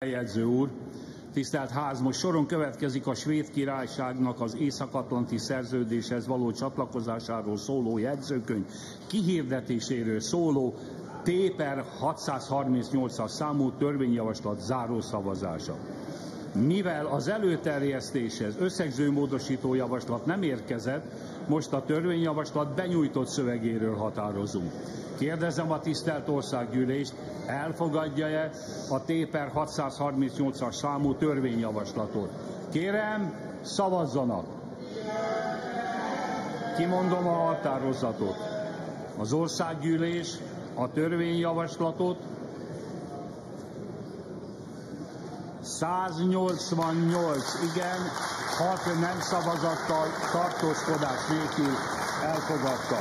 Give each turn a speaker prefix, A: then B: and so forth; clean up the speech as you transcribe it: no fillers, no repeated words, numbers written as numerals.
A: Jegyző úr, tisztelt ház, most soron következik a Svéd Királyságnak az Észak-Atlanti Szerződéshez való csatlakozásáról szóló jegyzőkönyv kihirdetéséről szóló T/638-as számú törvényjavaslat zárószavazása. Mivel az előterjesztéshez összegző módosító javaslat nem érkezett, most a törvényjavaslat benyújtott szövegéről határozunk. Kérdezem a tisztelt Országgyűlést, elfogadja-e a T/638-as számú törvényjavaslatot? Kérem, szavazzanak! Kimondom a határozatot. Az Országgyűlés a törvényjavaslatot 188 igen, 6 nem szavazattal, tartózkodás nélkül elfogadta.